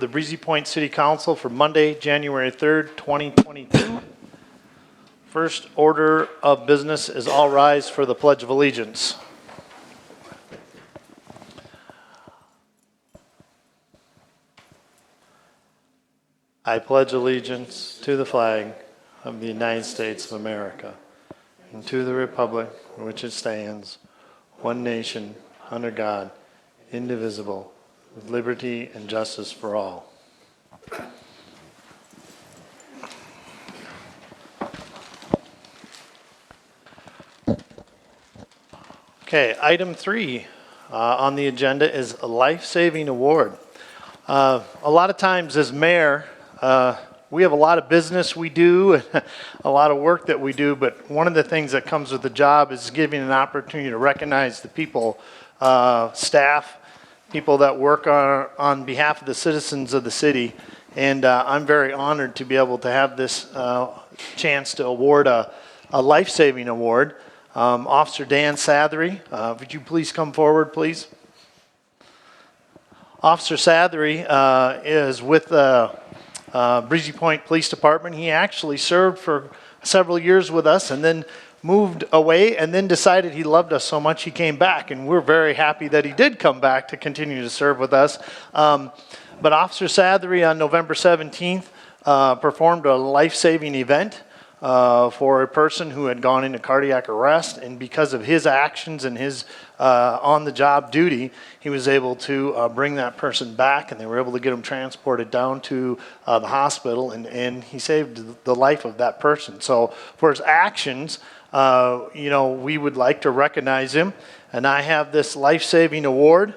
The Breezy Point City Council for Monday, January 3rd, 2022. First order of business is all rise for the Pledge of Allegiance. I pledge allegiance to the flag of the United States of America and to the republic for which it stands, one nation, under God, indivisible, with liberty and justice for all. Okay, item 3 on the agenda is a life-saving award. A lot of times as mayor, we have a lot of business we do, a lot of work that we do, but one of the things that comes with the job is giving an opportunity to recognize the people, staff, people that work on behalf of the citizens of the city. And I'm very honored to be able to have this chance to award a life-saving award. Officer Dan Sathery, would you please come forward, please? Officer Sathery is with the Breezy Point Police Department. He actually served for several years with us and then moved away and then decided he loved us so much he came back, and we're very happy that he did come back to continue to serve with us. But Officer Sathery on November 17th performed a life-saving event for a person who had gone into cardiac arrest, and because of his actions and his on-the-job duty, he was able to bring that person back, and they were able to get him transported down to the hospital, and he saved the life of that person. So for his actions, we would like to recognize him, and I have this life-saving award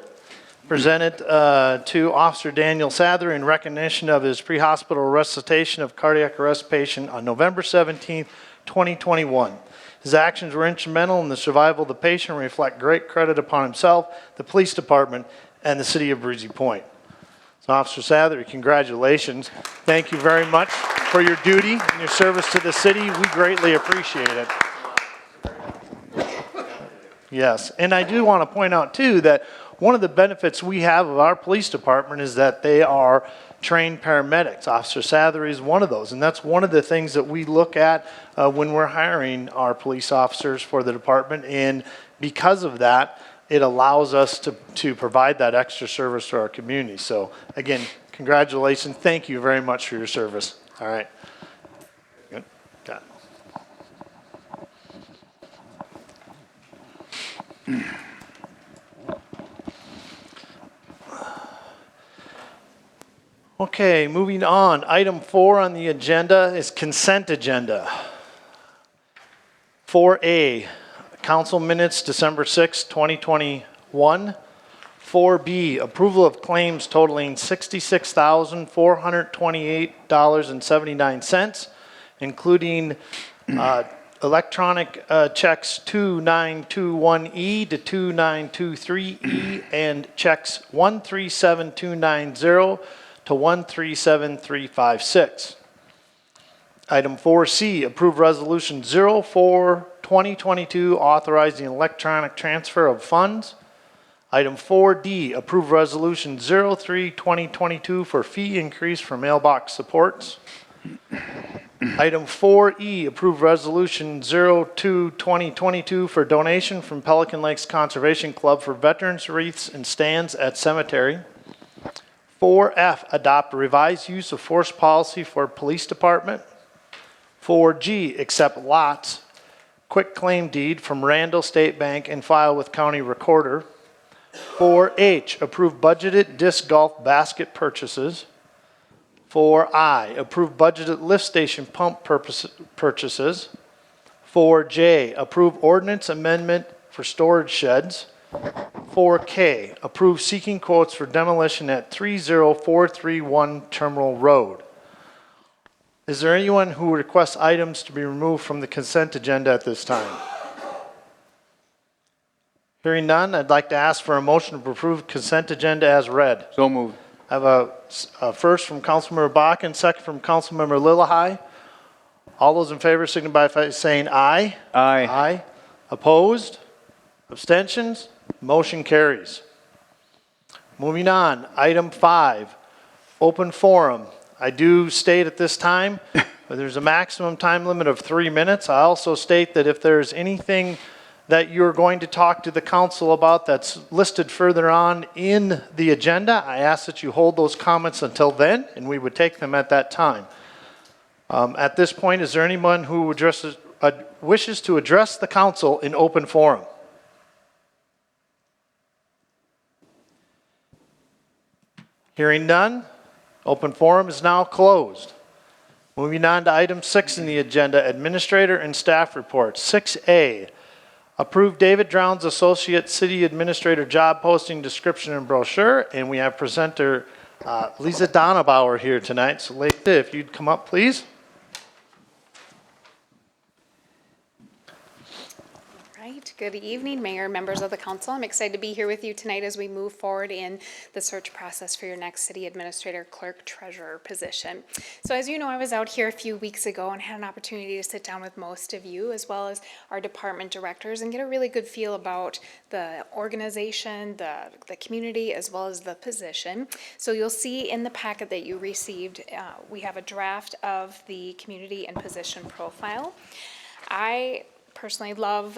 presented to Officer Daniel Sathery in recognition of his pre-hospital resuscitation of cardiac arrest patient on November 17th, 2021. His actions were instrumental in the survival of the patient and reflect great credit upon himself, the police department, and the city of Breezy Point. So Officer Sathery, congratulations. Thank you very much for your duty and your service to the city. We greatly appreciate it. Yes, and I do want to point out too that one of the benefits we have of our police department is that they are trained paramedics. Officer Sathery is one of those, and that's one of the things that we look at when we're hiring our police officers for the department, and because of that, it allows us to provide that extra service to our community. So again, congratulations. Thank you very much for your service. All right. Good. Got it. Okay, moving on. Item 4 on the agenda is consent agenda. 4A, council minutes December 6, 2021. 4B, approval of claims totaling $66,428.79, including electronic checks 2921E to 2923E and checks 137290 to 137356. Item 4C, approve resolution 04-2022 authorizing electronic transfer of funds. Item 4D, approve resolution 03-2022 for fee increase for mailbox supports. Item 4E, approve resolution 02-2022 for donation from Pelican Lakes Conservation Club for veterans wreaths and stands at cemetery. 4F, adopt a revised use of force policy for police department. 4G, accept lots, quick claim deed from Randall State Bank and file with county recorder. 4H, approve budgeted disc golf basket purchases. 4I, approve budgeted lift station pump purchases. 4J, approve ordinance amendment for storage sheds. 4K, approve seeking quotes for demolition at 30431 Terminal Road. Is there anyone who requests items to be removed from the consent agenda at this time? Hearing none, I'd like to ask for a motion to approve consent agenda as read. So moved. I have a first from Councilmember Bakken, second from Councilmember Lillehei. All those in favor signify by saying aye. Aye. Aye. Opposed? Abstentions? Motion carries. Moving on, item 5, Open forum. I do state at this time, there's a maximum time limit of 3 minutes. I also state that if there's anything that you're going to talk to the council about that's listed further on in the agenda, I ask that you hold those comments until then, and we would take them at that time. At this point, is there anyone who wishes to address the council in open forum? Hearing none, open forum is now closed. Moving on to item 6 in the agenda, administrator and staff reports. 6A, approve David Drowns Associate City Administrator job posting description and brochure. And we have presenter Lisa Donabauer here tonight. So Lisa, if you'd come up, please. Good evening, Mayor, members of the council. I'm excited to be here with you tonight as we move forward in the search process for your next city administrator, clerk, treasurer position. So as you know, I was out here a few weeks ago and had an opportunity to sit down with most of you, as well as our department directors, and get a really good feel about the organization, the community, as well as the position. So you'll see in the packet that you received, we have a draft of the community and position profile. I personally love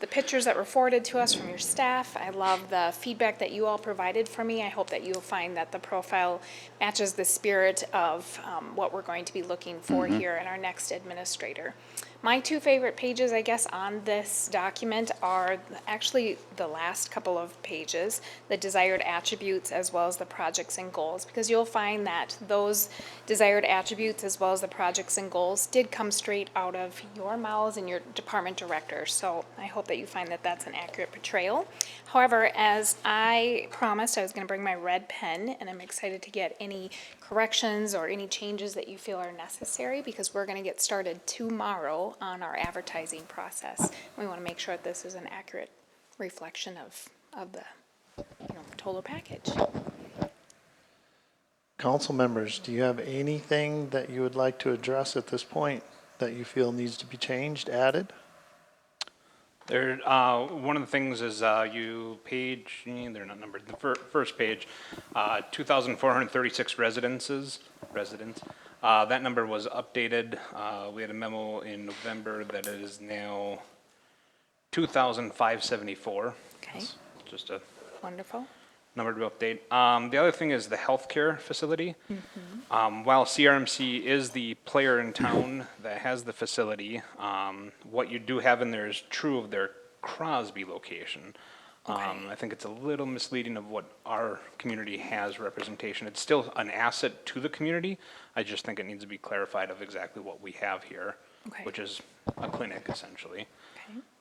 the pictures that were forwarded to us from your staff. I love the feedback that you all provided for me. I hope that you'll find that the profile matches the spirit of what we're going to be looking for here in our next administrator. My two favorite pages, I guess, on this document are actually the last couple of pages, the desired attributes as well as the projects and goals, because you'll find that those desired attributes as well as the projects and goals did come straight out of your mouths and your department director. So I hope that you find that that's an accurate portrayal. However, as I promised, I was going to bring my red pen, and I'm excited to get any corrections or any changes that you feel are necessary, because we're going to get started tomorrow on our advertising process. We want to make sure that this is an accurate reflection of the total package. Council members, do you have anything that you would like to address at this point that you feel needs to be changed, added? There, one of the things is they're not numbered, the first page, 2,436 residents. That number was updated. We had a memo in November that it is now 2,574. Okay. That's just a Wonderful. number to update. The other thing is the healthcare facility. While CRMC is the player in town that has the facility, what you do have in there is true of their Crosby location. I think it's a little misleading of what our community has representation. It's still an asset to the community. I just think it needs to be clarified of exactly what we have here, which is a clinic essentially.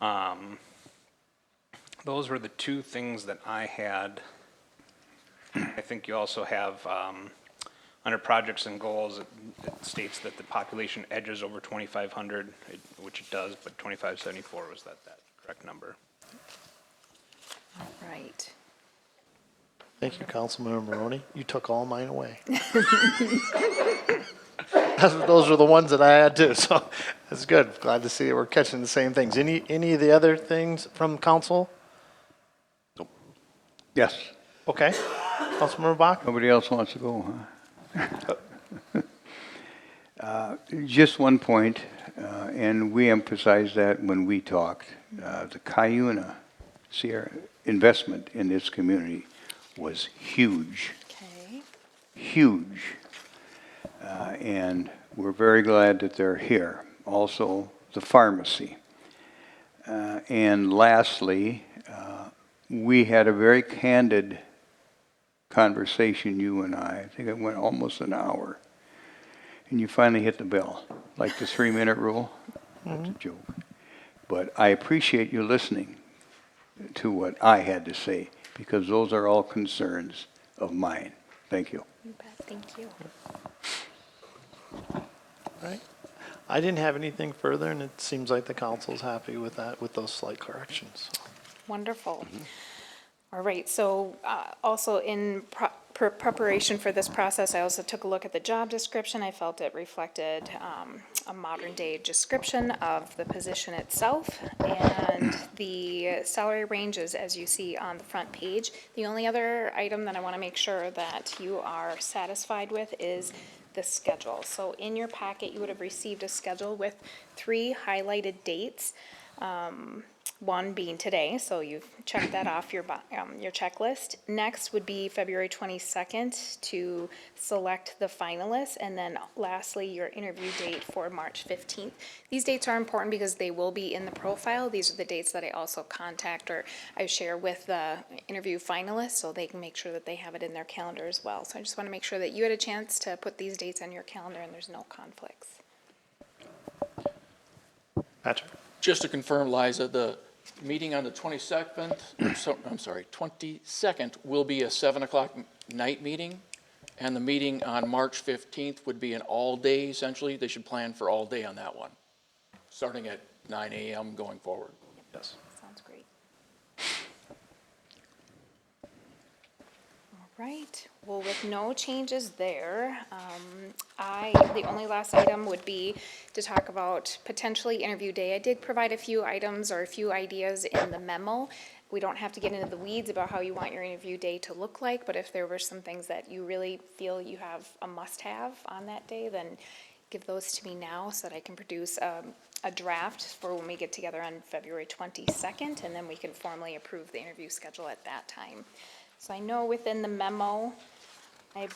Okay. Those were the two things that I had. I think you also have, under projects and goals, it states that the population edges over 2,500, which it does, but 2,574 was that correct number. All right. Thank you, Councilmember Maroney. You took all mine away. Those are the ones that I had too, so that's good. Glad to see that we're catching the same things. Any of the other things from council? Yes. Okay. Councilmember Bach? Nobody else wants to go, huh? Just one point, and we emphasized that when we talked. The Cuyuna Sierra investment in this community was huge, Okay. huge. And we're very glad that they're here. Also, the pharmacy. And lastly, we had a very candid conversation, you and I think it went almost an hour. And you finally hit the bell, like the 3-minute rule. That's a joke. But I appreciate you listening to what I had to say, because those are all concerns of mine. Thank you. You bet. Thank you. Right. I didn't have anything further, and it seems like the council's happy with that, with those slight corrections. Wonderful. All right, so also in preparation for this process, I also took a look at the job description. I felt it reflected a modern-day description of the position itself and the salary ranges, as you see on the front page. The only other item that I want to make sure that you are satisfied with is the schedule. So in your packet, you would have received a schedule with 3 highlighted dates. One being today, so you've checked that off your checklist. Next would be February 22nd to select the finalists, and then lastly, your interview date for March 15th. These dates are important because they will be in the profile. These are the dates that I also contact or I share with the interview finalists, so they can make sure that they have it in their calendar as well. So I just want to make sure that you had a chance to put these dates on your calendar and there's no conflicts. Patrick? Just to confirm, Liza, the meeting on the 22nd will be a 7 o'clock night meeting, and the meeting on March 15th would be an all-day, essentially. They should plan for all day on that one, starting at 9 a.m. going forward. Yes. Sounds great. All right, well, with no changes there, the only last item would be to talk about potentially interview day. I did provide a few items or a few ideas in the memo. We don't have to get into the weeds about how you want your interview day to look like, but if there were some things that you really feel you have a must-have on that day, then give those to me now so that I can produce a draft for when we get together on February 22nd, and then we can formally approve the interview schedule at that time. So I know within the memo, I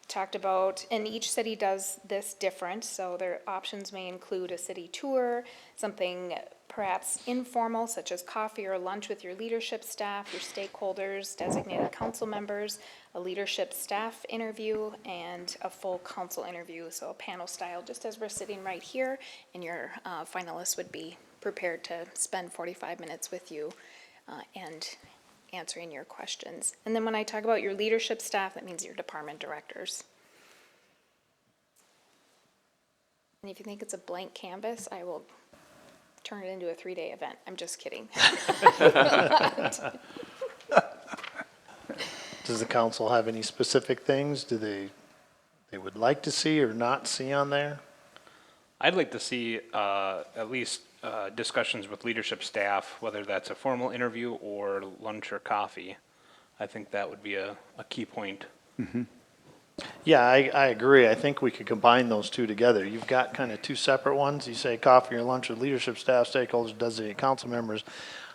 talked about, and each city does this different, so their options may include a city tour, something perhaps informal, such as coffee or lunch with your leadership staff, your stakeholders, designated council members, a leadership staff interview, and a full council interview, so a panel style, just as we're sitting right here, and your finalists would be prepared to spend 45 minutes with you and answering your questions. And then when I talk about your leadership staff, that means your department directors. And if you think it's a blank canvas, I will turn it into a 3-day event. I'm just kidding. Does the council have any specific things they would like to see or not see on there? I'd like to see at least discussions with leadership staff, whether that's a formal interview or lunch or coffee. I think that would be a key point. Yeah, I agree. I think we could combine those two together. You've got kind of two separate ones. You say coffee or lunch with leadership staff, stakeholders, designated council members.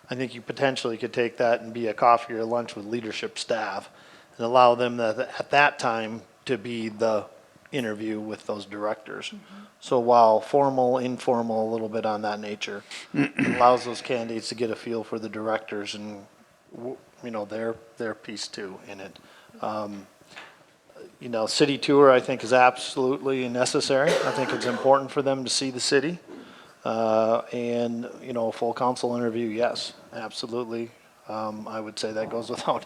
I think you potentially could take that and be a coffee or lunch with leadership staff and allow them at that time to be the interview with those directors. So while formal, informal, a little bit on that nature, it allows those candidates to get a feel for the directors and, their piece too in it. City tour, I think, is absolutely necessary. I think it's important for them to see the city. And, a full council interview, yes, absolutely. I would say that goes without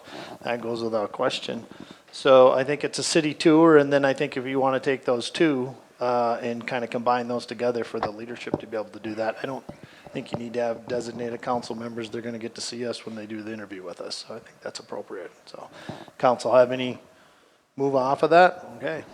question. So I think it's a city tour, and then I think if you want to take those two and kind of combine those together for the leadership to be able to do that, I don't think you need to have designated council members. They're going to get to see us when they do the interview with us. So I think that's appropriate. So council have any move off of that? Okay.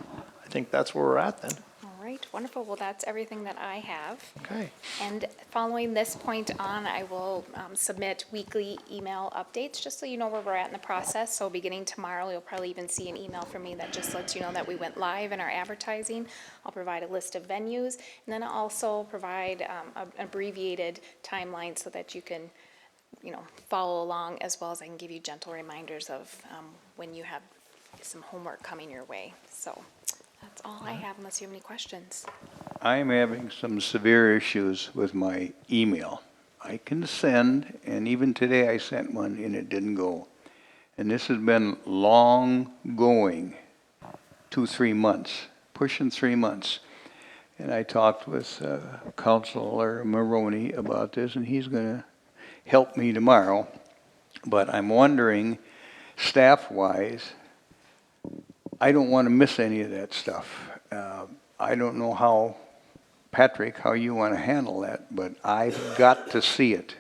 I think that's where we're at then. All right, wonderful. Well, that's everything that I have. Okay. And following this point on, I will submit weekly email updates, just so you know where we're at in the process. So beginning tomorrow, you'll probably even see an email from me that just lets you know that we went live in our advertising. I'll provide a list of venues, and then I'll also provide an abbreviated timeline so that you can, follow along, as well as I can give you gentle reminders of when you have some homework coming your way. So that's all I have, unless you have any questions. I'm having some severe issues with my email. I can send, and even today I sent one and it didn't go. And this has been long going, 2-3 months, pushing 3 months. And I talked with Councilor Maroney about this, and he's going to help me tomorrow. But I'm wondering, staff-wise, I don't want to miss any of that stuff. I don't know how, Patrick, how you want to handle that, but I've got to see it.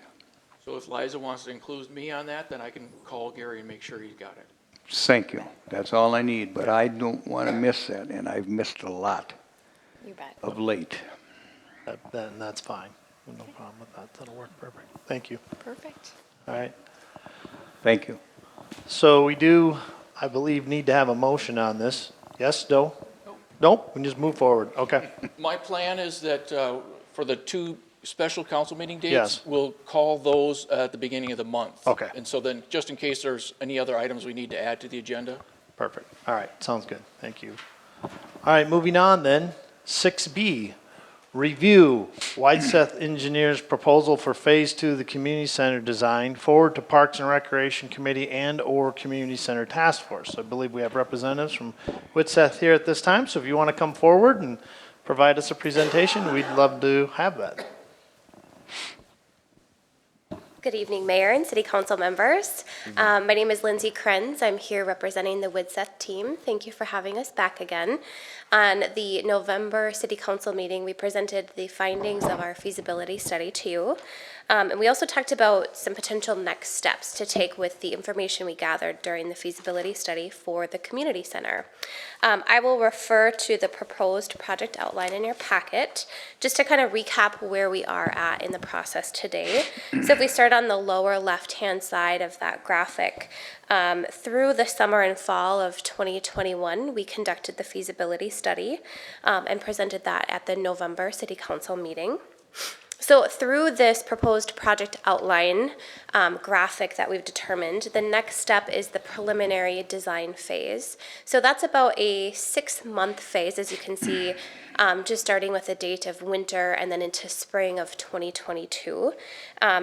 So if Liza wants to include me on that, then I can call Gary and make sure he's got it. Thank you. That's all I need, but I don't want to miss that, and I've missed a lot You bet. of late. Then that's fine. No problem with that. That'll work perfect. Thank you. Perfect. All right. Thank you. So we do, I believe, need to have a motion on this. Yes, Joe? Nope, we can just move forward. Okay. My plan is that for the 2 special council meeting dates, Yes. we'll call those at the beginning of the month. Okay. And so then, just in case there's any other items we need to add to the agenda. Perfect. All right, sounds good. Thank you. All right, moving on then. 6B, review Whiteseth Engineers' proposal for Phase 2 of the Community Center design, forward to Parks and Recreation Committee and/or Community Center Task Force. I believe we have representatives from Whiteseth here at this time, so if you want to come forward and provide us a presentation, we'd love to have that. Good evening, Mayor and City Council members. My name is Lindsay Krenz. I'm here representing the Whiteseth team. Thank you for having us back again. On the November City Council meeting, we presented the findings of our feasibility study to you. And we also talked about some potential next steps to take with the information we gathered during the feasibility study for the community center. I will refer to the proposed project outline in your packet, just to kind of recap where we are at in the process today. So if we start on the lower left-hand side of that graphic, through the summer and fall of 2021, we conducted the feasibility study and presented that at the November City Council meeting. So through this proposed project outline graphic that we've determined, the next step is the preliminary design phase. So that's about a 6-month phase, as you can see, just starting with the date of winter and then into spring of 2022.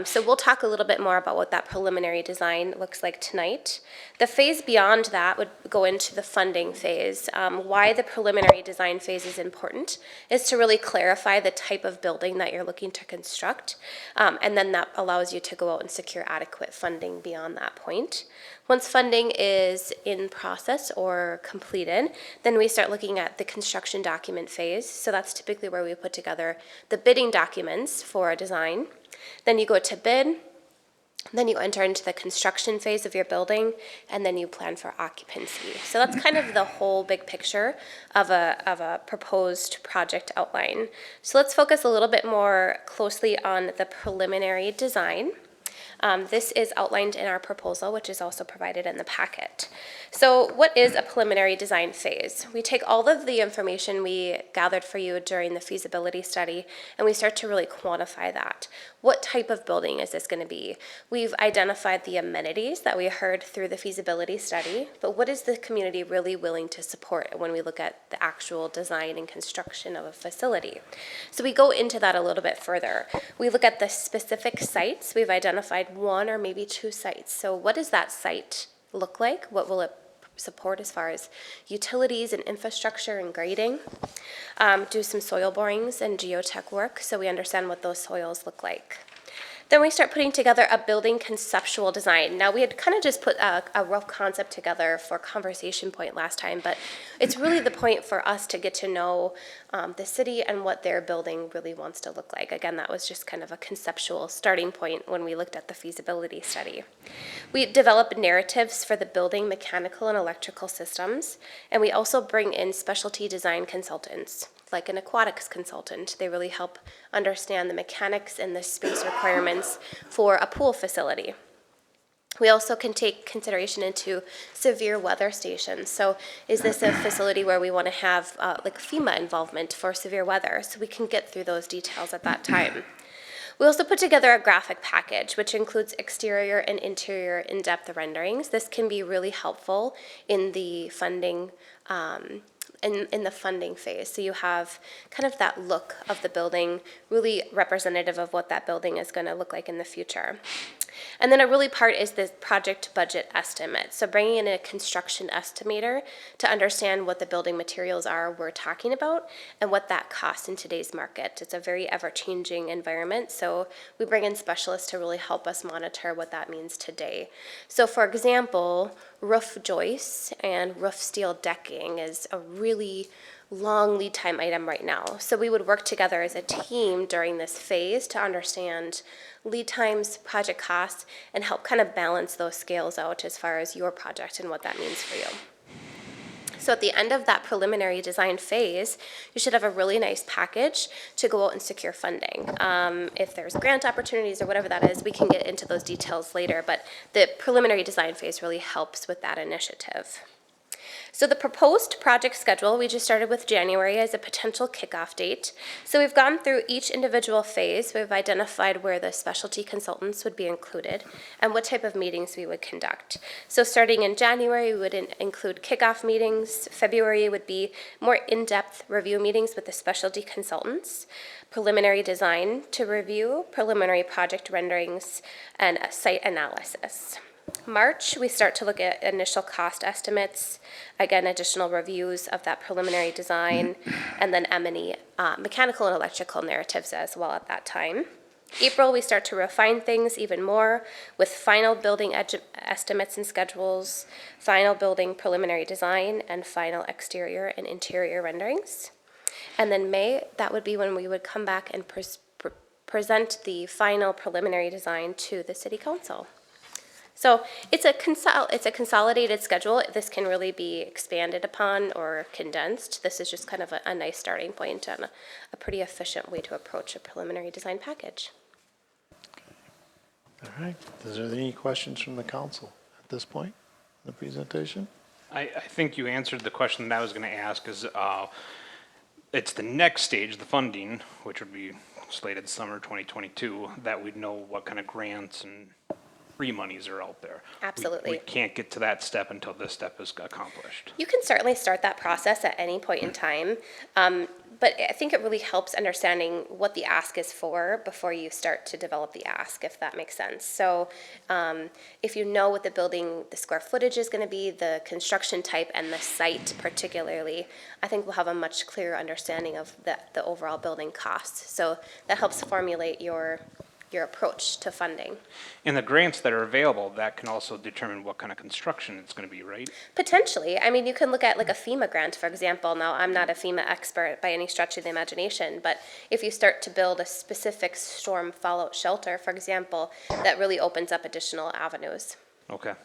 So we'll talk a little bit more about what that preliminary design looks like tonight. The phase beyond that would go into the funding phase. Why the preliminary design phase is important is to really clarify the type of building that you're looking to construct, and then that allows you to go out and secure adequate funding beyond that point. Once funding is in process or completed, then we start looking at the construction document phase. So that's typically where we put together the bidding documents for a design. Then you go to bid, then you enter into the construction phase of your building, and then you plan for occupancy. So that's kind of the whole big picture of a proposed project outline. So let's focus a little bit more closely on the preliminary design. This is outlined in our proposal, which is also provided in the packet. So what is a preliminary design phase? We take all of the information we gathered for you during the feasibility study, and we start to really quantify that. What type of building is this going to be? We've identified the amenities that we heard through the feasibility study, but what is the community really willing to support when we look at the actual design and construction of a facility? So we go into that a little bit further. We look at the specific sites. We've identified 1 or maybe 2 sites. So what does that site look like? What will it support as far as utilities and infrastructure and grading? Do some soil borings and geotech work so we understand what those soils look like. Then we start putting together a building conceptual design. Now, we had kind of just put a rough concept together for conversation point last time, but it's really the point for us to get to know the city and what their building really wants to look like. Again, that was just kind of a conceptual starting point when we looked at the feasibility study. We develop narratives for the building, mechanical, and electrical systems, and we also bring in specialty design consultants, like an aquatics consultant. They really help understand the mechanics and the space requirements for a pool facility. We also can take consideration into severe weather stations. So is this a facility where we want to have like FEMA involvement for severe weather? So we can get through those details at that time. We also put together a graphic package, which includes exterior and interior in-depth renderings. This can be really helpful in the funding in the funding phase. So you have kind of that look of the building, really representative of what that building is going to look like in the future. And then a really part is this project budget estimate. So bringing in a construction estimator to understand what the building materials are we're talking about and what that costs in today's market. It's a very ever-changing environment, so we bring in specialists to really help us monitor what that means today. So for example, roof joists and roof steel decking is a really long lead time item right now. So we would work together as a team during this phase to understand lead times, project costs, and help kind of balance those scales out as far as your project and what that means for you. So at the end of that preliminary design phase, you should have a really nice package to go out and secure funding. If there's grant opportunities or whatever that is, we can get into those details later, but the preliminary design phase really helps with that initiative. So the proposed project schedule, we just started with January as a potential kickoff date. So we've gone through each individual phase. We've identified where the specialty consultants would be included and what type of meetings we would conduct. So starting in January, we would include kickoff meetings. February would be more in-depth review meetings with the specialty consultants, preliminary design to review, preliminary project renderings, and a site analysis. March, we start to look at initial cost estimates, again, additional reviews of that preliminary design, and then M&E, mechanical and electrical narratives as well at that time. April, we start to refine things even more with final building estimates and schedules, final building preliminary design, and final exterior and interior renderings. And then May, that would be when we would come back and present the final preliminary design to the City Council. So it's a consolidated schedule. This can really be expanded upon or condensed. This is just kind of a nice starting point and a pretty efficient way to approach a preliminary design package. All right. Is there any questions from the council at this point in the presentation? I think you answered the question that I was going to ask is, it's the next stage, the funding, which would be slated summer 2022, that we'd know what kind of grants and free monies are out there. Absolutely. We can't get to that step until this step is accomplished. You can certainly start that process at any point in time, but I think it really helps understanding what the ask is for before you start to develop the ask, if that makes sense. So if you know what the building, the square footage is going to be, the construction type, and the site particularly, I think we'll have a much clearer understanding of the overall building costs. So that helps formulate your approach to funding. And the grants that are available, that can also determine what kind of construction it's going to be, right? Potentially. I mean, you can look at like a FEMA grant, for example. Now, I'm not a FEMA expert by any stretch of the imagination, but if you start to build a specific storm fallout shelter, for example, that really opens up additional avenues. Okay.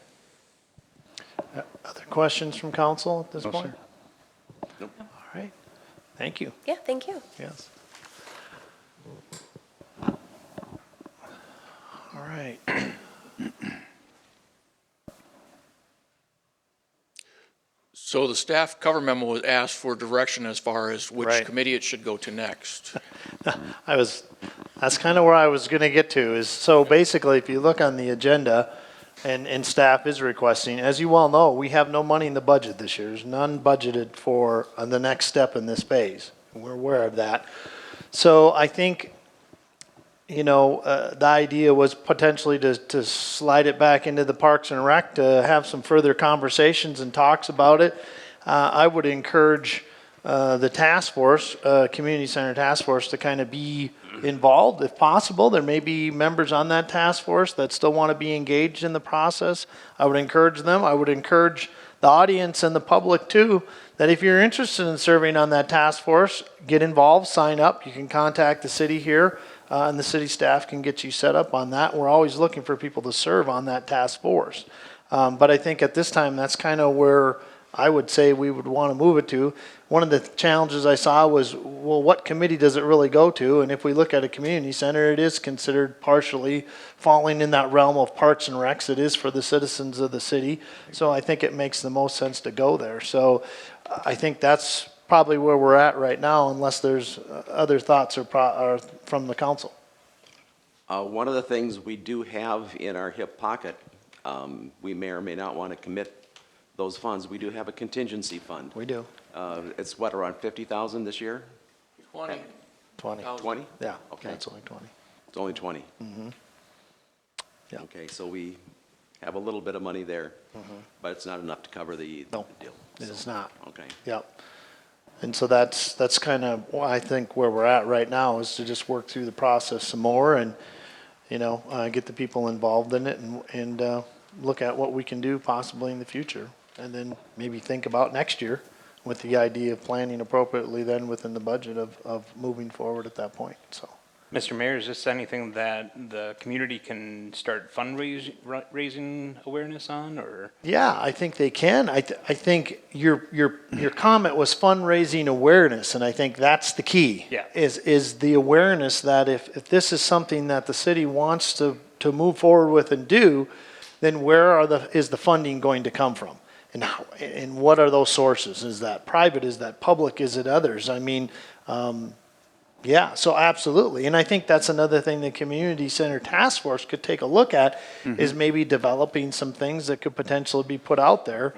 Other questions from council at this No, point? sir. Nope. All right. Thank you. Yeah, thank you. Yes. All right. So the staff cover memo was asked for direction as far as which Right. committee it should go to next. That's kind of where I was going to get to is, so basically, if you look on the agenda, and staff is requesting, as you well know, we have no money in the budget this year. There's none budgeted for the next step in this phase. We're aware of that. So I think, the idea was potentially to slide it back into the Parks and Rec to have some further conversations and talks about it. I would encourage the task force, community center task force, to kind of be involved if possible. There may be members on that task force that still want to be engaged in the process. I would encourage them. I would encourage the audience and the public too, that if you're interested in serving on that task force, get involved, sign up. You can contact the city here, and the city staff can get you set up on that. We're always looking for people to serve on that task force. But I think at this time, that's kind of where I would say we would want to move it to. One of the challenges I saw was, well, what committee does it really go to? And if we look at a community center, it is considered partially falling in that realm of Parks and Recs. It is for the citizens of the city. So I think it makes the most sense to go there. So I think that's probably where we're at right now, unless there's other thoughts or from the council. One of the things we do have in our hip pocket, we may or may not want to commit those funds. We do have a contingency fund. We do. It's what, around 50,000 this year? 20. 20. 20? Yeah, Okay. that's only 20. It's only 20? Yeah. Okay, so we have a little bit of money there, but it's not enough to cover the No, deal. it is not. Okay. Yep. And so that's kind of, I think, where we're at right now, is to just work through the process some more and, get the people involved in it and look at what we can do possibly in the future. And then maybe think about next year with the idea of planning appropriately then within the budget of moving forward at that point. So, Mr. Mayor, is this anything that the community can start raising awareness on, or? Yeah, I think they can. I think your comment was fundraising awareness, and I think that's the key. Yeah. Is the awareness that if this is something that the city wants to move forward with and do, then where is the funding going to come from? And what are those sources? Is that private? Is that public? Is it others? I mean, yeah, so absolutely. And I think that's another thing the Community Center Task Force could take a look at, is maybe developing some things that could potentially be put out there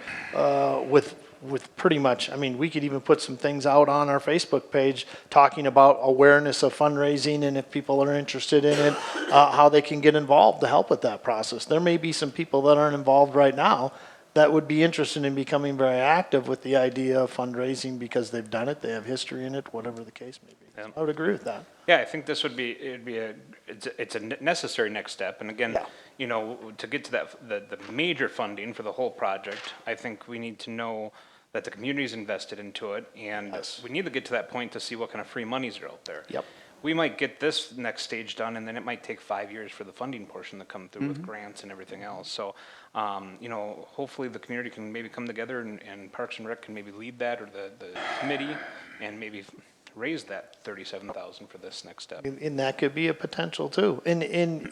with pretty much, I mean, we could even put some things out on our Facebook page talking about awareness of fundraising, and if people are interested in it, how they can get involved to help with that process. There may be some people that aren't involved right now that would be interested in becoming very active with the idea of fundraising because they've done it, they have history in it, whatever the case may be. Yeah. I would agree with that. Yeah, I think this it's a necessary next step. And again, Yeah. you know, to get to the major funding for the whole project, I think we need to know that the community's invested into it, and Yes. we need to get to that point to see what kind of free monies are out there. Yep. We might get this next stage done, and then it might take 5 years for the funding portion to come through with grants and everything else. So, you know, hopefully the community can maybe come together, and Parks and Rec can maybe lead that, or the committee, and maybe raise that 37,000 for this next step. And that could be a potential too. And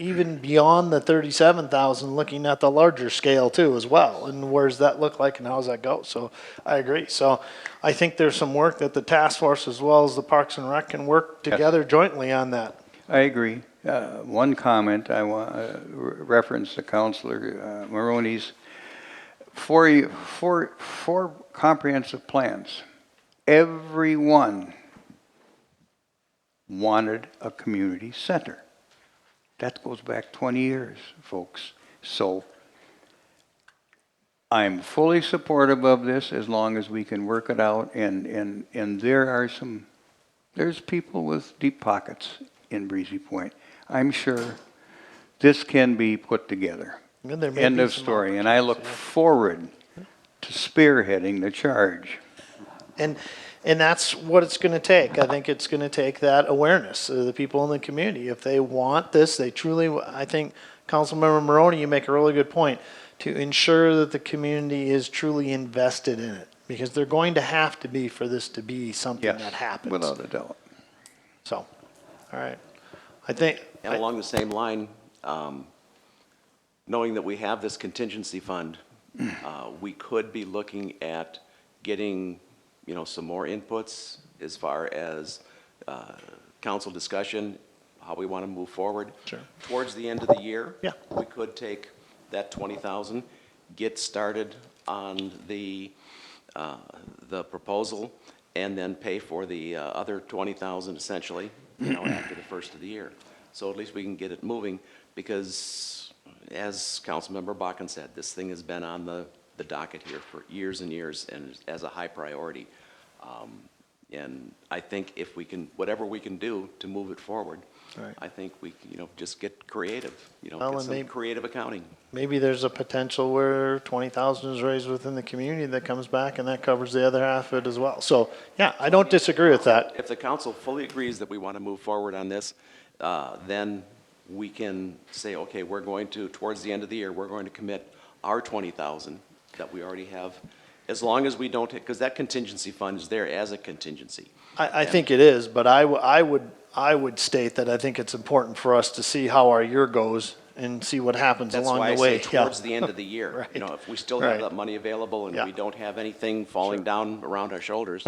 even beyond the 37,000, looking at the larger scale too as well. And where's that look like and how's that go? So I agree. So I think there's some work that the task force as well as the Parks and Rec can work together jointly on that. I agree. One comment I want reference to Councilor Maroney's four comprehensive plans. Everyone wanted a community center. That goes back 20 years, folks. So I'm fully supportive of this as long as we can work it out. And there's people with deep pockets in Breezy Point. I'm sure this can be put together. And there may End be of some story. And I look forward to spearheading the charge. And that's what it's going to take. I think it's going to take that awareness of the people in the community. If they want this, they truly, I think, Councilmember Maroney, you make a really good point, to ensure that the community is truly invested in it. Because they're going to have to be for this to be something Yes, that happens. without a doubt. So, all right. I think, And along the same line, knowing that we have this contingency fund, we could be looking at getting, you know, some more inputs as far as council discussion, how we want to move forward. Sure. Towards the end of the year. Yeah. We could take that 20,000, get started on the proposal, and then pay for the other 20,000 essentially, you know, after the first of the year. So at least we can get it moving, because as Councilmember Bakken said, this thing has been on the docket here for years and years, and as a high priority. And I think if we can, whatever we can do to move it forward, Right. I think we, you know, just get creative, you know, Well, get and some maybe- creative accounting. maybe there's a potential where 20,000 is raised within the community that comes back and that covers the other half of it as well. So, yeah, I don't disagree with that. If the council fully agrees that we want to move forward on this, then we can say, okay, we're going to, towards the end of the year, we're going to commit our 20,000 that we already have, as long as we don't, because that contingency fund is there as a contingency. I think it is, but I would state that I think it's important for us to see how our year goes and see what happens That's along why I the way. say Yeah. towards the end of the year. Right. You know, if we still have Right. that money available and Yeah. we don't have anything falling down around our shoulders,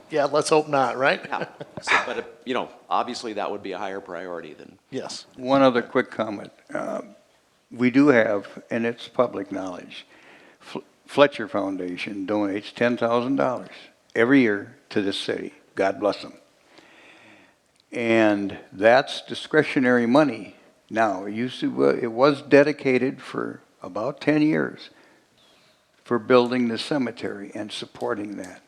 Yeah, let's hope not, right? yeah. So, but, you know, obviously that would be a higher priority than, Yes. One other quick comment. We do have, and it's public knowledge, Fletcher Foundation donates $10,000 every year to this city. God bless them. And that's discretionary money. Now, it was dedicated for about 10 years for building the cemetery and supporting that.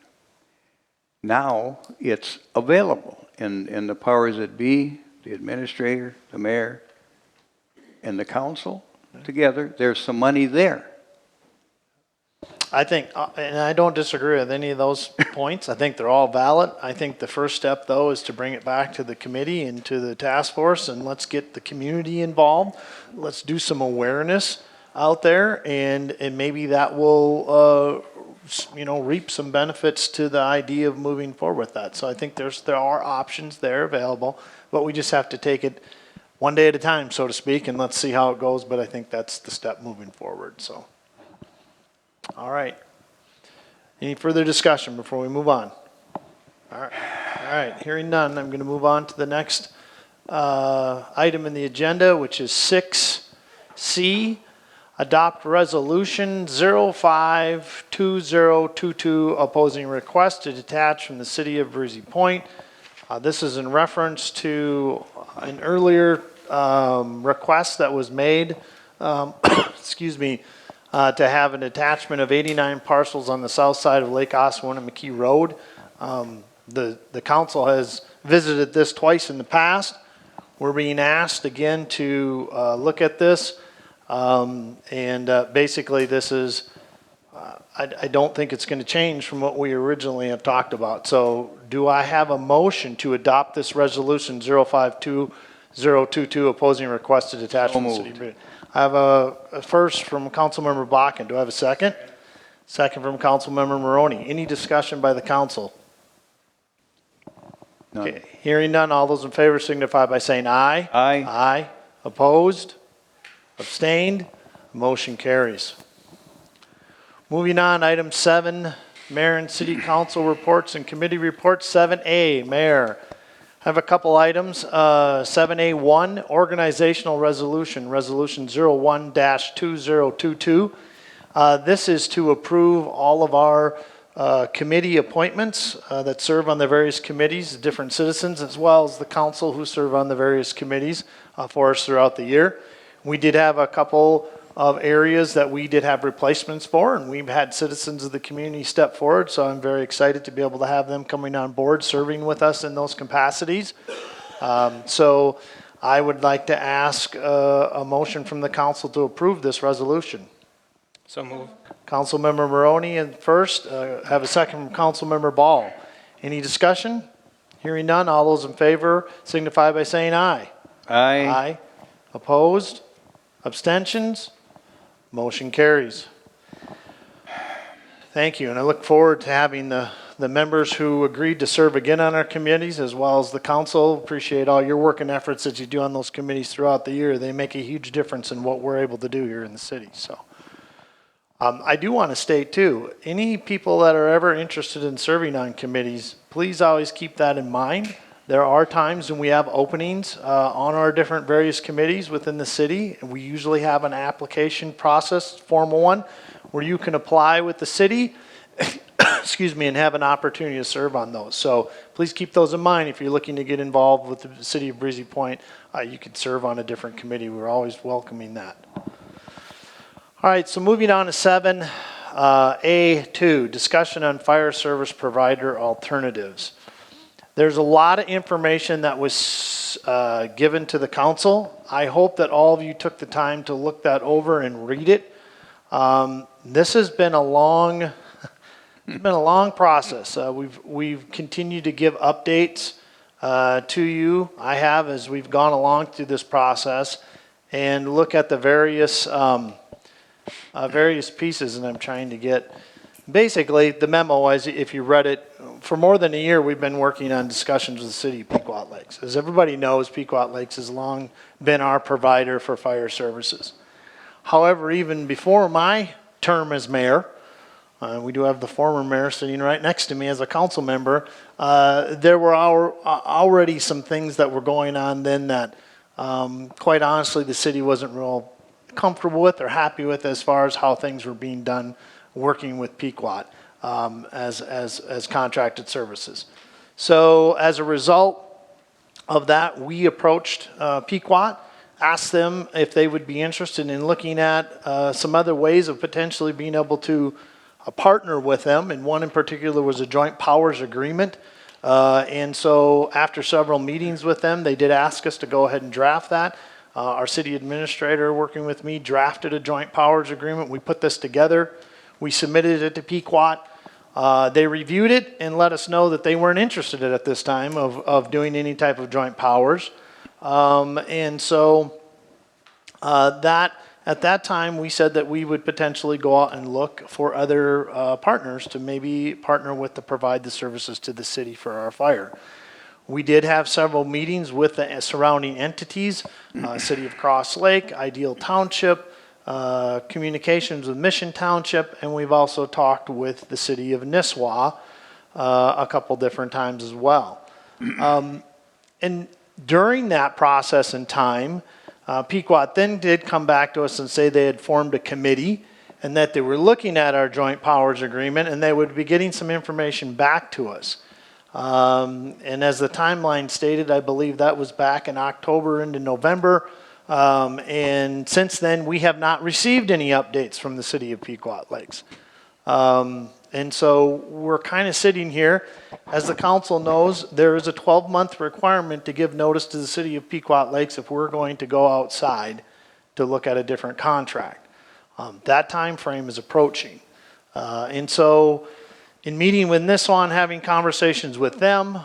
Now it's available, and the powers that be, the administrator, the mayor, and the council together, there's some money there. I think, and I don't disagree with any of those points. I think they're all valid. I think the first step, though, is to bring it back to the committee and to the task force, and let's get the community involved. Let's do some awareness out there, and maybe that will, reap some benefits to the idea of moving forward with that. So I think there are options there available, but we just have to take it one day at a time, so to speak, and let's see how it goes. But I think that's the step moving forward, so. All right. Any further discussion before we move on? All right. Hearing none, I'm going to move on to the next item in the agenda, which is 6C. Adopt Resolution 052022 opposing request to detach from the city of Breezy Point. This is in reference to an earlier request that was made, to have an attachment of 89 parcels on the south side of Lake Osawatomie Road. The council has visited this twice in the past. We're being asked again to look at this. Basically this is, I don't think it's going to change from what we originally have talked about. So do I have a motion to adopt this resolution 052022 opposing request to detach from the city of Breezy? I have a first from Councilmember Bakken. Do I have a second? Second from Councilmember Maroney. Any discussion by the council? None. Okay. Hearing none, all those in favor signify by saying aye. Aye. Aye. Opposed? Abstained? Motion carries. Moving on, item 7, Mayor and City Council reports and committee reports. 7A, Mayor. I have a couple items. 7A1, organizational resolution, resolution 01-2022. This is to approve all of our committee appointments that serve on the various committees, different citizens, as well as the council who serve on the various committees for us throughout the year. We did have a couple of areas that we did have replacements for, and we've had citizens of the community step forward, so I'm very excited to be able to have them coming on board, serving with us in those capacities. So I would like to ask a motion from the council to approve this resolution. So move. Councilmember Maroney and first, have a second from Councilmember Ball. Any discussion? Hearing none, all those in favor signify by saying aye. Aye. Aye. Opposed? Abstentions? Motion carries. Thank you, and I look forward to having the members who agreed to serve again on our committees, as well as the council. Appreciate all your work and efforts that you do on those committees throughout the year. They make a huge difference in what we're able to do here in the city. So, I do want to state too, any people that are ever interested in serving on committees, please always keep that in mind. There are times when we have openings on our different various committees within the city. We usually have an application process, formal one, where you can apply with the city, excuse me, and have an opportunity to serve on those. So please keep those in mind. If you're looking to get involved with the city of Breezy Point, you can serve on a different committee. We're always welcoming that. All right, so moving on to 7A2, discussion on fire service provider alternatives. There's a lot of information that was given to the council. I hope that all of you took the time to look that over and read it. This has been a long process. We've continued to give updates to you. I have, as we've gone along through this process, and look at the various pieces, and I'm trying to get. Basically, the memo, as if you read it, for more than a year, we've been working on discussions with the city of Pequot Lakes. As everybody knows, Pequot Lakes has long been our provider for fire services. However, even before my term as mayor, we do have the former mayor sitting right next to me as a council member, there were already some things that were going on then that, quite honestly, the city wasn't real comfortable with or happy with as far as how things were being done working with Pequot as contracted services. So as a result of that, we approached Pequot, asked them if they would be interested in looking at some other ways of potentially being able to partner with them, and one in particular was a joint powers agreement. And so after several meetings with them, they did ask us to go ahead and draft that. Our city administrator, working with me, drafted a joint powers agreement. We put this together. We submitted it to Pequot. They reviewed it and let us know that they weren't interested at this time of doing any type of joint powers. And so at that time, we said that we would potentially go out and look for other partners to maybe partner with to provide the services to the city for our fire. We did have several meetings with the surrounding entities, City of Cross Lake, Ideal Township, communications with Mission Township, and we've also talked with the City of Nisswa a couple different times as well. And during that process and time, Pequot then did come back to us and say they had formed a committee and that they were looking at our joint powers agreement and they would be getting some information back to us. And as the timeline stated, I believe that was back in October into November. And since then, we have not received any updates from the city of Pequot Lakes. And so we're kind of sitting here. As the council knows, there is a 12-month requirement to give notice to the city of Pequot Lakes if we're going to go outside to look at a different contract. That time frame is approaching. And so in meeting with Nisswa, having conversations with them,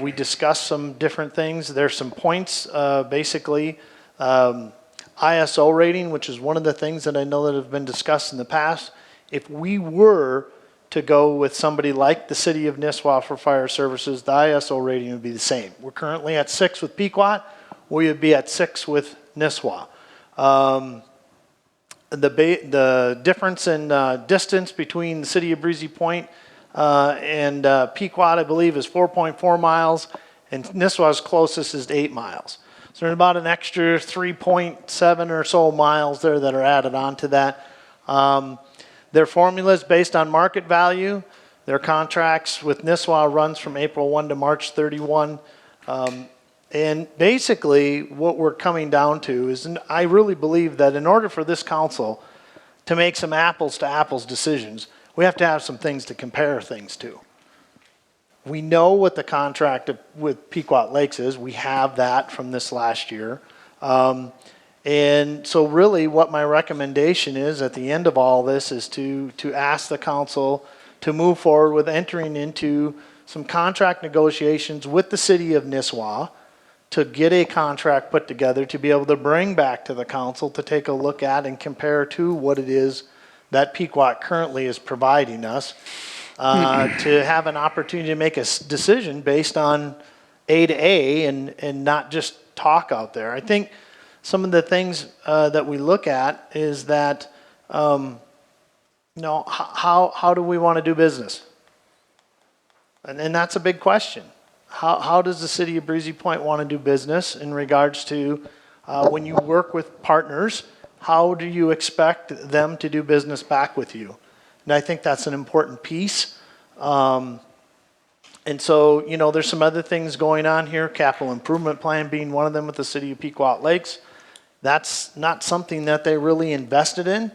we discussed some different things. There's some points, basically, ISO rating, which is one of the things that I know that have been discussed in the past. If we were to go with somebody like the city of Nisswa for fire services, the ISO rating would be the same. We're currently at 6 with Pequot. We would be at 6 with Nisswa. The difference in distance between the city of Breezy Point and Pequot, I believe, is 4.4 miles, and Nisswa's closest is 8 miles. So there's about an extra 3.7 or so miles there that are added on to that. Their formula is based on market value. Their contracts with Nisswa runs from April 1 to March 31. And basically what we're coming down to is, and I really believe that in order for this council to make some apples to apples decisions, we have to have some things to compare things to. We know what the contract with Pequot Lakes is. We have that from this last year. And so really what my recommendation is at the end of all this is to ask the council to move forward with entering into some contract negotiations with the city of Nisswa to get a contract put together to be able to bring back to the council to take a look at and compare to what it is that Pequot currently is providing us, to have an opportunity to make a decision based on A to A and not just talk out there. I think some of the things that we look at is that, how do we want to do business? And that's a big question. How does the city of Breezy Point want to do business in regards to when you work with partners, how do you expect them to do business back with you? And I think that's an important piece. And so, there's some other things going on here, capital improvement plan being one of them with the city of Pequot Lakes. That's not something that they really invested in.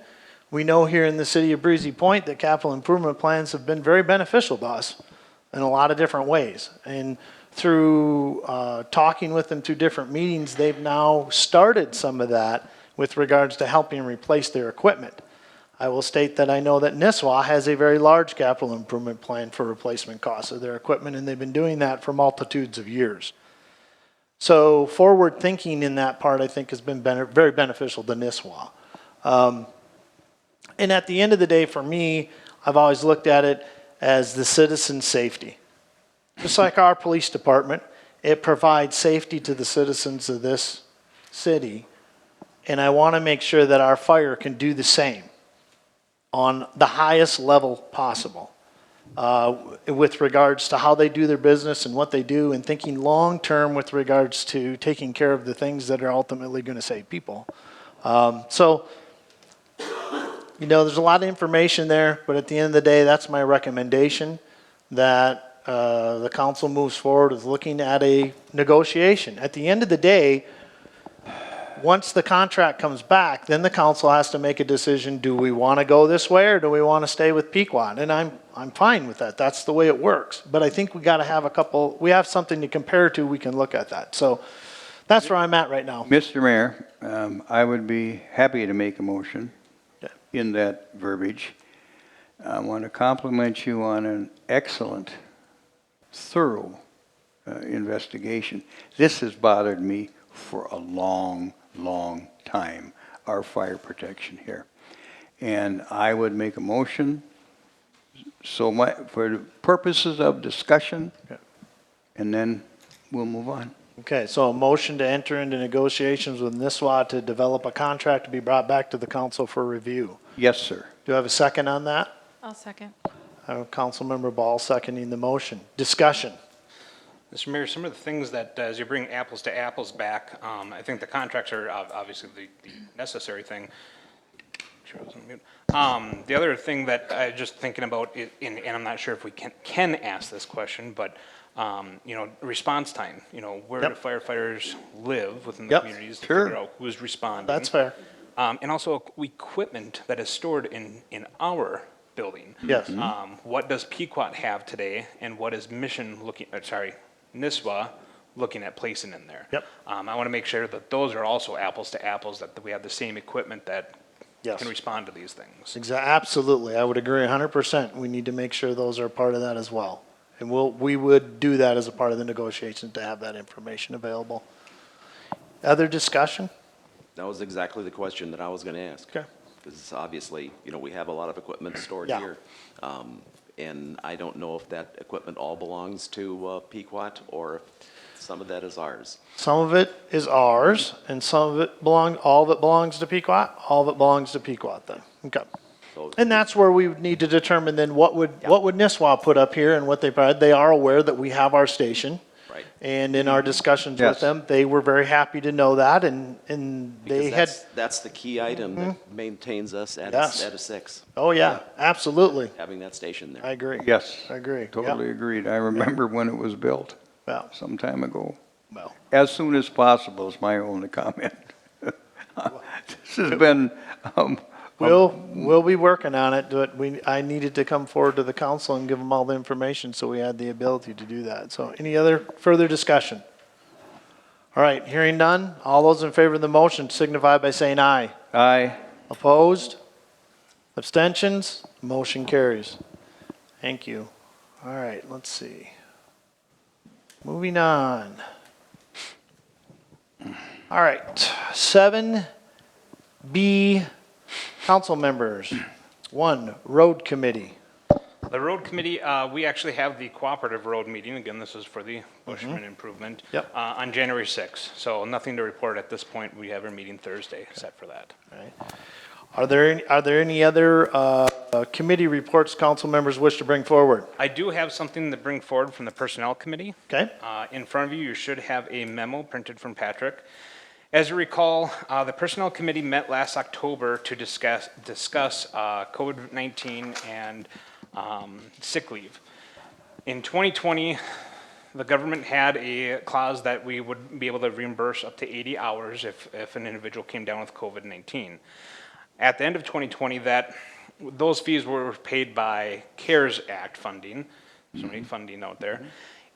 We know here in the city of Breezy Point that capital improvement plans have been very beneficial to us in a lot of different ways. And through talking with them through different meetings, they've now started some of that with regards to helping replace their equipment. I will state that I know that Nisswa has a very large capital improvement plan for replacement costs of their equipment, and they've been doing that for multitudes of years. So forward thinking in that part, I think, has been very beneficial to Nisswa. And at the end of the day, for me, I've always looked at it as the citizen safety. Just like our police department, it provides safety to the citizens of this city. And I want to make sure that our fire can do the same on the highest level possible. With regards to how they do their business and what they do, and thinking long term with regards to taking care of the things that are ultimately going to save people. There's a lot of information there, but at the end of the day, that's my recommendation, that the council moves forward with looking at a negotiation. At the end of the day, once the contract comes back, then the council has to make a decision. Do we want to go this way or do we want to stay with Pequot? And I'm fine with that. That's the way it works. But I think we got to have we have something to compare to. We can look at that. So that's where I'm at right now. Mr. Mayor, I would be happy to make a motion in that verbiage. I want to compliment you on an excellent, thorough investigation. This has bothered me for a long, long time, our fire protection here. And I would make a motion, for the purposes of discussion, and then we'll move on. Okay, so a motion to enter into negotiations with NISWA to develop a contract to be brought back to the council for review. Yes, sir. Do I have a second on that? I'll second. I have Councilmember Ball seconding the motion. Discussion. Mr. Mayor, some of the things that, as you bring apples to apples back, I think the contracts are obviously the necessary thing. Sure I was on mute. The other thing that I just thinking about, and I'm not sure if we can ask this question, but, response time, where do Yep. firefighters live within the Yep. communities to Sure. figure out who's responding. That's fair. And also equipment that is stored in our building. Yes. What does Pequot have today, and what is NISWA looking at placing in there? Yep. I want to make sure that those are also apples to apples, that we have the same equipment that Yes. can respond to these things. Absolutely. I would agree 100%. We need to make sure those are part of that as well. And we would do that as a part of the negotiations to have that information available. Other discussion? That was exactly the question that I was going to ask. Okay. Because obviously, we have a lot of equipment stored Yeah. here. And I don't know if that equipment all belongs to Pequot or if some of that is ours. Some of it is ours, and all of it belongs to Pequot. All of it belongs to Pequot then. Okay. So And that's where we would need to determine then what would NISWA put up here and what they provide. They are aware that we have our station. Right. And in our discussions with Yes. them, they were very happy to know that, and they Because had, that's the key item that maintains us at Yes. a 6, oh yeah, absolutely. having that station there. I agree. Yes. I agree. Yep. Totally agreed. I remember when it was built, Well, some time ago. well, As soon as possible is my only comment. This has been, we'll be working on it, but I needed to come forward to the council and give them all the information, so we had the ability to do that. So any other further discussion? All right, hearing none, all those in favor of the motion signify by saying aye. aye. Opposed? Abstentions? Motion carries. Thank you. All right, let's see. Moving on. All right, 7B, council members. 1, road committee. The road committee, we actually have the cooperative road meeting, again, this is for the Bushman improvement. Yep. On January 6th, so nothing to report at this point. We have our meeting Thursday set for that. All right. Are there any other committee reports council members wish to bring forward? I do have something to bring forward from the Personnel Committee. Okay? In front of you, you should have a memo printed from Patrick. As you recall, the Personnel Committee met last October to discuss COVID-19 and sick leave. In 2020, the government had a clause that we would be able to reimburse up to 80 hours if an individual came down with COVID-19. At the end of 2020, those fees were paid by CARES Act funding, so many funding out there.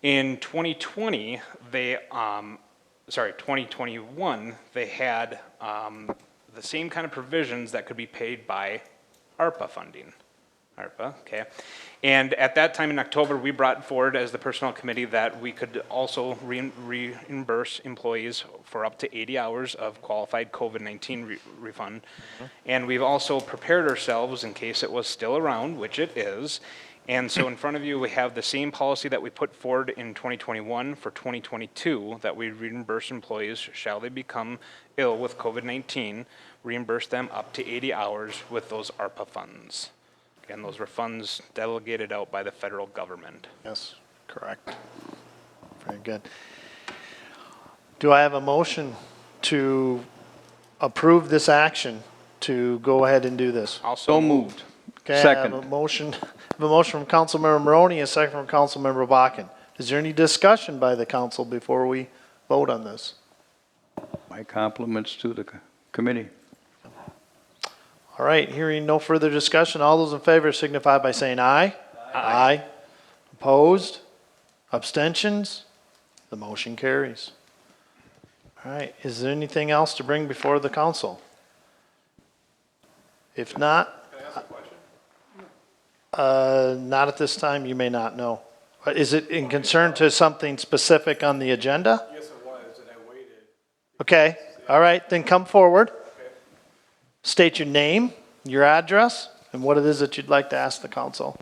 In 2021, they had the same kind of provisions that could be paid by ARPA funding. ARPA, okay. And at that time in October, we brought forward as the Personnel Committee that we could also reimburse employees for up to 80 hours of qualified COVID-19 refund. And we've also prepared ourselves in case it was still around, which it is. And so in front of you, we have the same policy that we put forward in 2021 for 2022, that we reimburse employees shall they become ill with COVID-19, reimburse them up to 80 hours with those ARPA funds. Again, those were funds delegated out by the federal government. Yes, correct. Very good. Do I have a motion to approve this action to go ahead and do this? Also So moved. Okay, I Second. have a motion from Councilmember Maroney, a second from Councilmember Bakken. Is there any discussion by the council before we vote on this? My compliments to the committee. All right, hearing no further discussion, all those in favor signify by saying aye. Aye. Opposed? Abstentions? The motion carries. All right, is there anything else to bring before the council? If not. Not at this time, you may not know. Is it in concern to something specific on the agenda? Yes, it was, and I waited. Okay, all right, then come forward. State your name, your address, and what it is that you'd like to ask the council.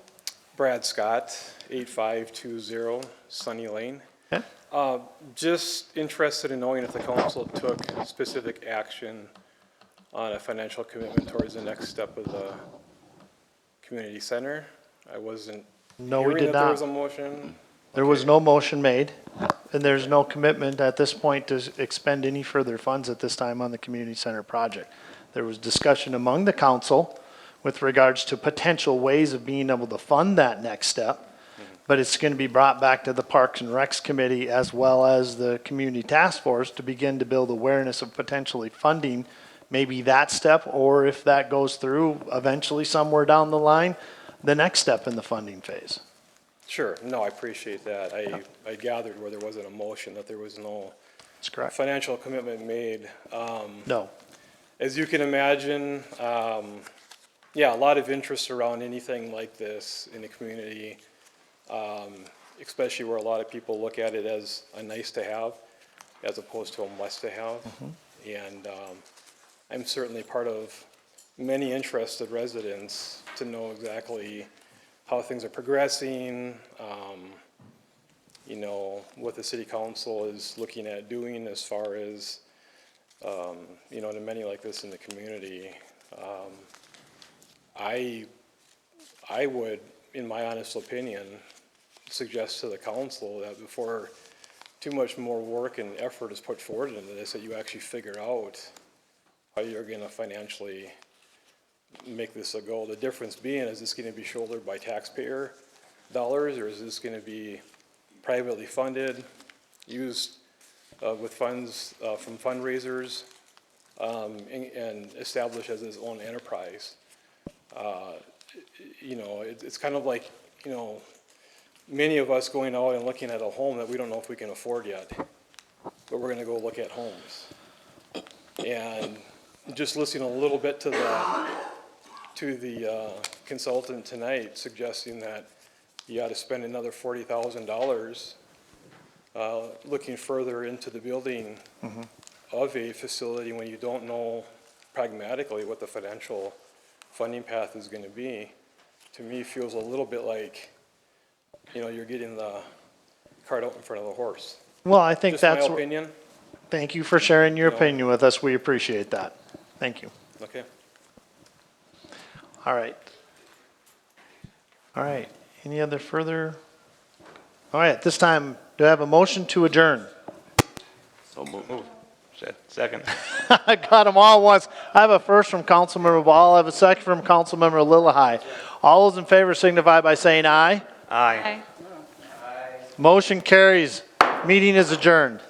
Brad Scott, 8520 Sunny Lane. Okay. Just interested in knowing if the council took specific action on a financial commitment towards the next step of the community center. I wasn't No, we hearing did that there not. was a motion. There was no motion made, and there's no commitment at this point to expend any further funds at this time on the community center project. There was discussion among the council with regards to potential ways of being able to fund that next step, but it's going to be brought back to the Parks and Recs Committee as well as the Community Task Force to begin to build awareness of potentially funding maybe that step, or if that goes through eventually somewhere down the line, the next step in the funding phase. Sure, no, I appreciate that. I gathered where there wasn't a motion, that there was no That's correct. financial commitment made. No. As you can imagine, yeah, a lot of interest around anything like this in the community, especially where a lot of people look at it as a nice to have as opposed to a must to have. And I'm certainly part of many interested residents to know exactly how things are progressing, you know, what the city council is looking at doing as far as, you know, to many like this in the community. I would, in my honest opinion, suggest to the council that before too much more work and effort is put forward into this, that you actually figure out how you're gonna financially make this a goal. The difference being, is this gonna be shouldered by taxpayer dollars, or is this gonna be privately funded, used with funds from fundraisers, and established as its own enterprise? You know, it's kind of like, you know, many of us going out and looking at a home that we don't know if we can afford yet, but we're gonna go look at homes. And just listening a little bit to the consultant tonight, suggesting that you ought to spend another $40,000 looking further into the building of a facility when you don't know pragmatically what the financial funding path is gonna be, to me feels a little bit like, you know, you're getting the cart out in front of the horse. Well, I think Just my that's, opinion, thank you for sharing your No. opinion with us. We appreciate that. Thank you. okay? All right. All right. Any other further? All right, at this time, do I have a motion to adjourn? So move. Second. I got them all at once. I have a first from Councilmember Ball. I have a second from Councilmember Lillehei. All those in favor signify by saying aye. Aye. Motion carries. Meeting is adjourned.